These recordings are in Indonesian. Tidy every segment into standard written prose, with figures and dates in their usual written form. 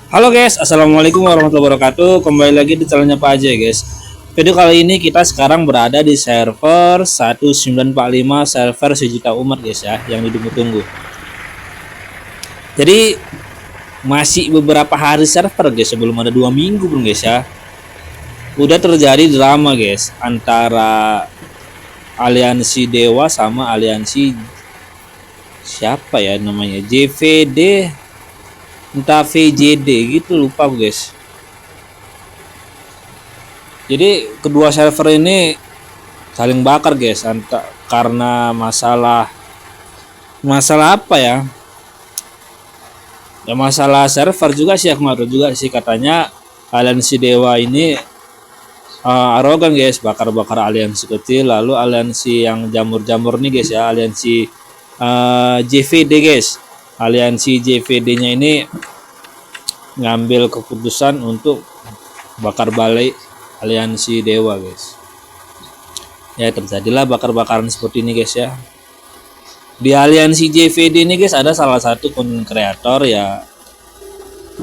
Halo guys, assalamualaikum warahmatullahi wabarakatuh. Kembali lagi di channelnya Pak Aja guys. Video kali ini kita sekarang berada di server 1945, server sejuta umat guys ya, yang ditunggu-tunggu. Jadi masih beberapa hari server guys, sebelum ada 2 minggu belum guys ya. Udah terjadi drama guys antara aliansi Dewa sama aliansi siapa ya namanya, JVD entah VJD gitu, lupa guys. Jadi kedua server ini saling bakar guys, karena masalah apa ya? Ya masalah server juga sih, aku nggak tahu juga sih. Katanya aliansi Dewa ini arogan guys, bakar-bakar aliansi kecil, lalu aliansi yang jamur-jamur nih guys ya, aliansi JVD guys. Aliansi JVD-nya ini ngambil keputusan untuk bakar balik aliansi Dewa guys. Ya terjadilah bakar-bakaran seperti ini guys ya. Di aliansi JVD ini guys ada salah satu konten kreator ya,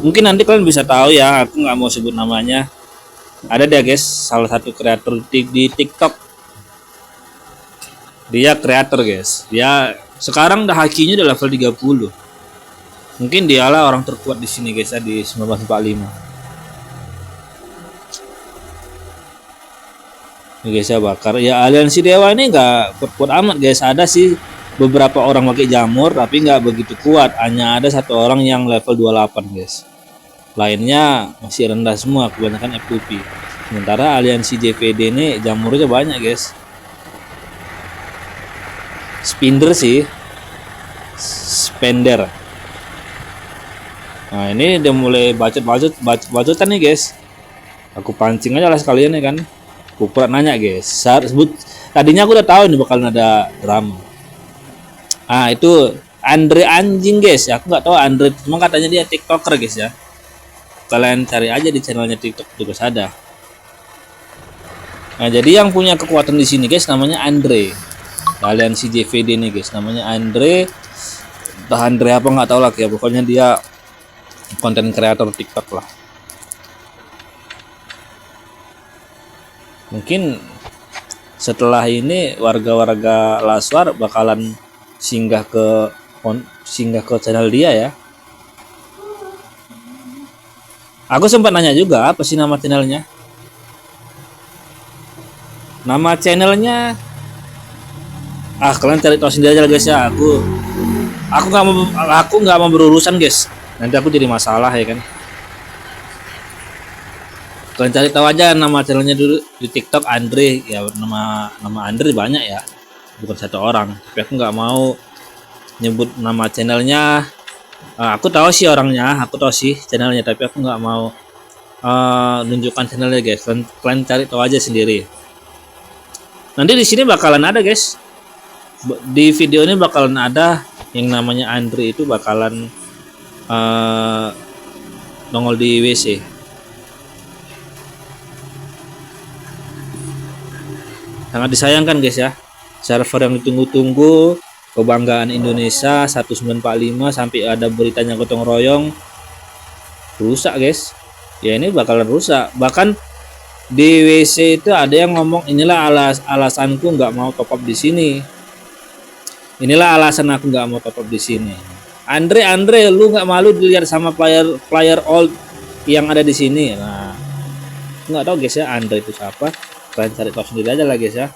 mungkin nanti kalian bisa tahu ya, aku nggak mau sebut namanya. Ada deh guys, salah satu kreator di TikTok. Dia kreator guys, dia sekarang dah hakinya udah level 30. Mungkin dialah orang terkuat di sini guys ya, di 1945. Ini guys ya, bakar ya. Aliansi Dewa ini nggak kuat-kuat amat guys. Ada sih beberapa orang pakai jamur tapi nggak begitu kuat. Hanya ada satu orang yang level 28 guys. Lainnya masih rendah semua, kebanyakan FPP. Sementara aliansi JVD ini jamurnya banyak guys. Spinder sih, Spender. Nah ini udah mulai bacotan nih guys. Aku pancing aja lah sekalian ya kan. Aku pernah nanya guys, tadinya aku udah tahu ini bakalan ada drama. Itu Andre anjing guys ya, aku nggak tahu Andre, cuma katanya dia TikToker guys ya. Kalian cari aja di channelnya TikTok juga ada. Nah jadi yang punya kekuatan di sini guys namanya Andre. Aliansi JVD nih guys, namanya Andre. Entah Andre apa nggak tahu lah ya, pokoknya dia konten kreator TikTok lah. Mungkin setelah ini warga-warga Laswar bakalan singgah ke channel dia ya. Aku sempat nanya juga apa sih nama channelnya. Nama channelnya kalian cari tahu sendiri aja guys ya. Aku nggak mau berurusan guys. Nanti aku jadi masalah ya kan. Kalian cari tahu aja nama channelnya dulu di TikTok, Andre ya. Nama Andre banyak ya, bukan satu orang. Tapi aku nggak mau nyebut nama channelnya. Aku tahu sih orangnya, aku tahu sih channelnya, tapi aku nggak mau nunjukkan channelnya guys. Kalian cari tahu aja sendiri. Nanti di sini bakalan ada guys, di video ini bakalan ada yang namanya Andre, itu bakalan nongol di WC. Sangat disayangkan guys ya, server yang ditunggu-tunggu, kebanggaan Indonesia 1945, sampai ada beritanya gotong royong, rusak guys. Ya ini bakalan rusak. Bahkan di WC itu ada yang ngomong, inilah alasanku nggak mau top up di sini. Inilah alasan aku nggak mau top up di sini. Andre, lu nggak malu dilihat sama player old yang ada di sini? Nah, nggak tahu guys ya Andre itu siapa. Kalian cari tahu sendiri aja lah guys ya.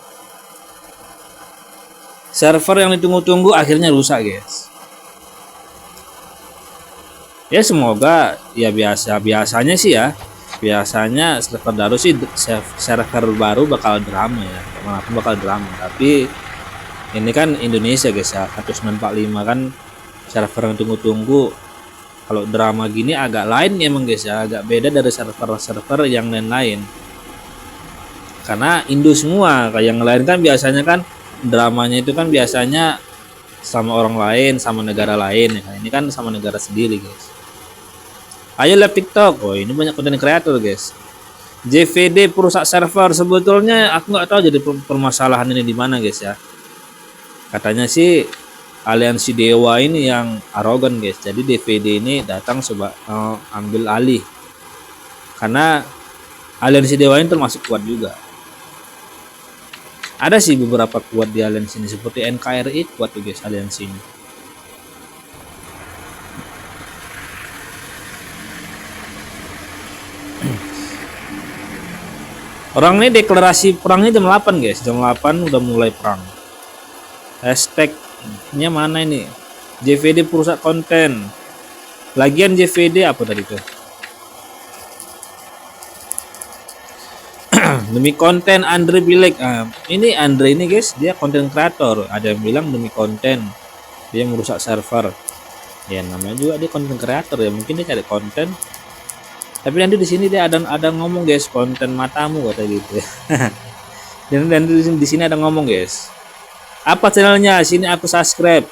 Server yang ditunggu-tunggu akhirnya rusak guys. Ya semoga ya biasanya sih ya. Biasanya server baru sih, server baru bakal drama ya. Manapun bakal drama. Tapi ini kan Indonesia guys ya. 1945 kan server yang tunggu-tunggu. Kalau drama gini agak lain emang guys ya. Agak beda dari server-server yang lain. Karena Indo semua, kayak yang lain kan biasanya kan dramanya itu kan biasanya sama orang lain, sama negara lain ya. Ini kan sama negara sendiri guys. Ayo live TikTok. Oh ini banyak konten kreator guys. JVD perusak server, sebetulnya aku nggak tahu jadi permasalahan ini di mana guys ya. Katanya sih aliansi dewa ini yang arogan guys. Jadi DVD ini datang ambil alih, karena aliansi dewa ini termasuk kuat juga. Ada sih beberapa kuat di aliansi ini, seperti NKRI kuat tuh guys aliansi ini. Orang ini deklarasi perangnya jam 8 guys, jam 8 udah mulai perang. Hashtagnya mana ini? JVD perusak konten. Lagian JVD apa tadi tuh? Demi konten Andre Bilek. Ini Andre ini guys, dia konten kreator. Ada yang bilang demi konten dia merusak server. Ya namanya juga dia konten kreator ya, mungkin dia cari konten. Tapi nanti di sini dia ada ngomong guys, konten matamu kata gitu. Dan di sini ada ngomong guys. Apa channelnya? Sini aku subscribe.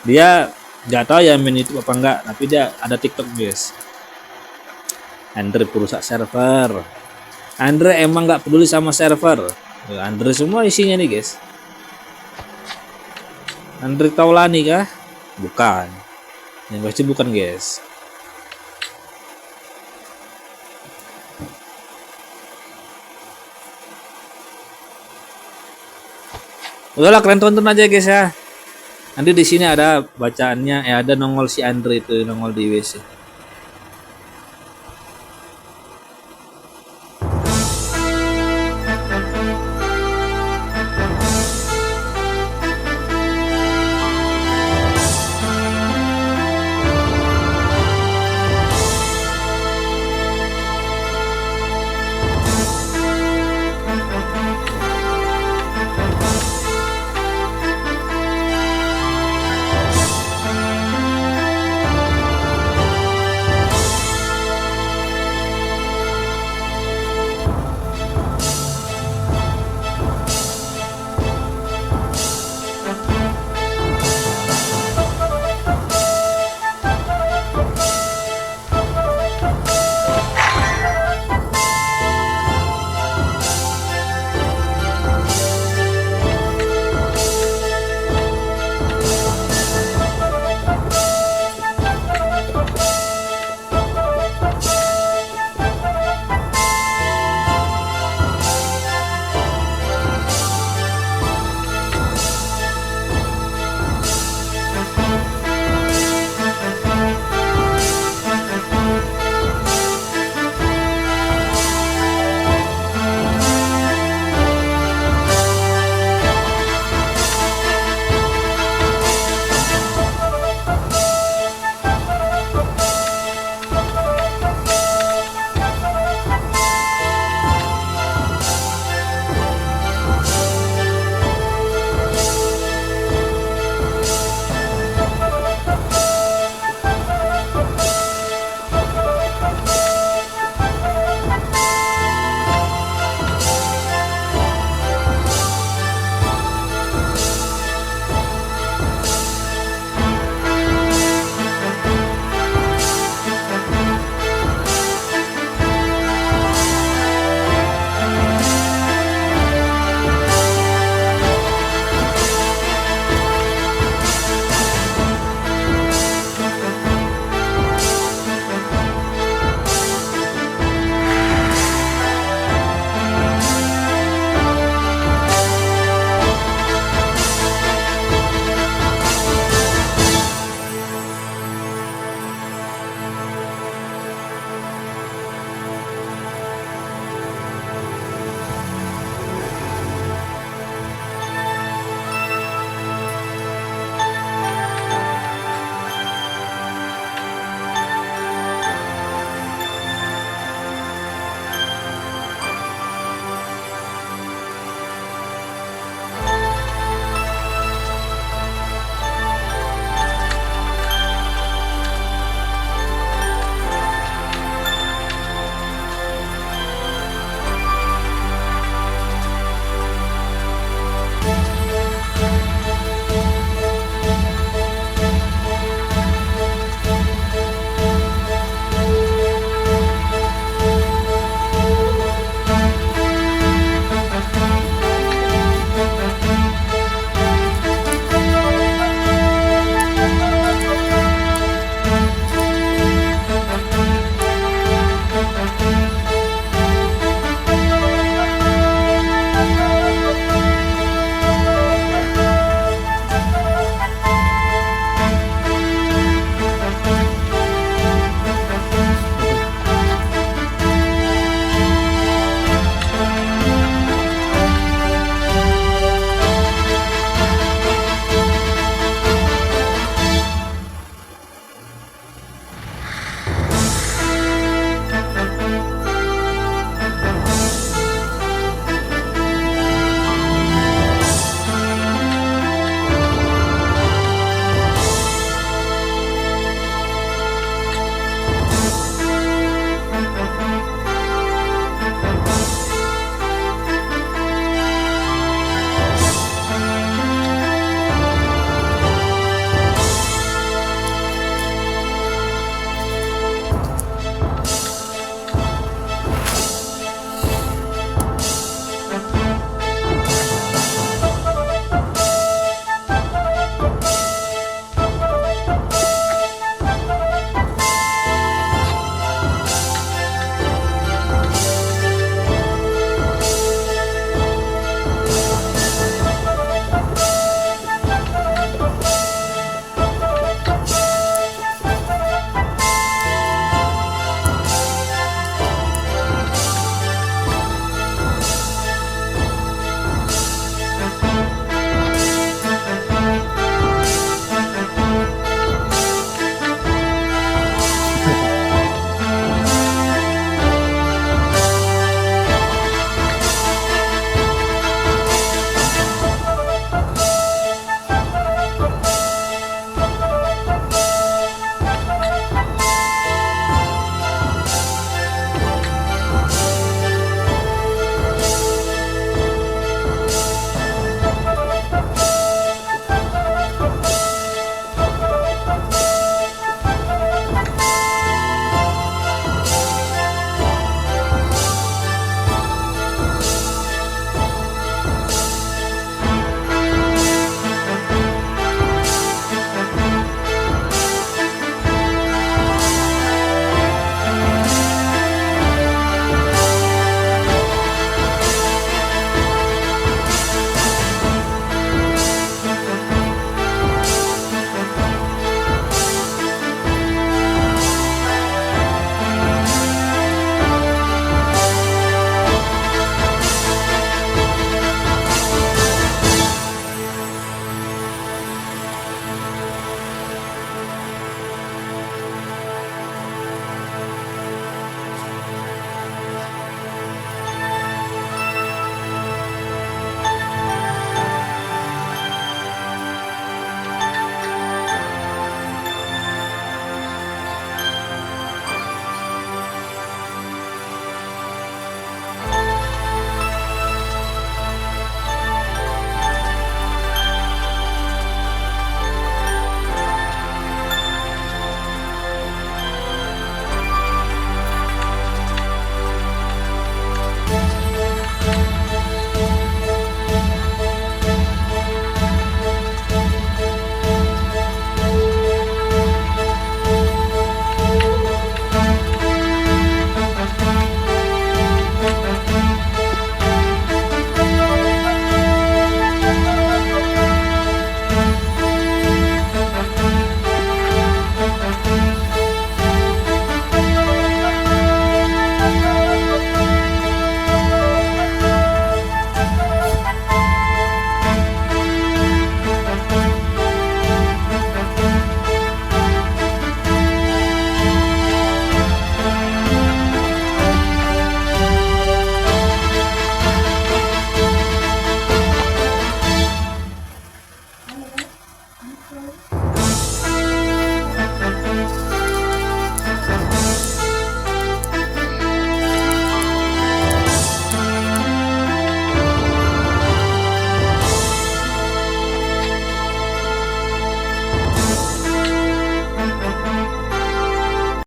Dia nggak tahu ya main YouTube apa enggak, tapi dia ada TikTok guys. Andre perusak server. Andre emang nggak peduli sama server. Andre semua isinya nih guys. Andre Taulani kah? Bukan. Yang pasti bukan guys. Udahlah kalian tonton aja guys ya. Nanti di sini ada bacaannya, ada nongol si Andre itu nongol di WC.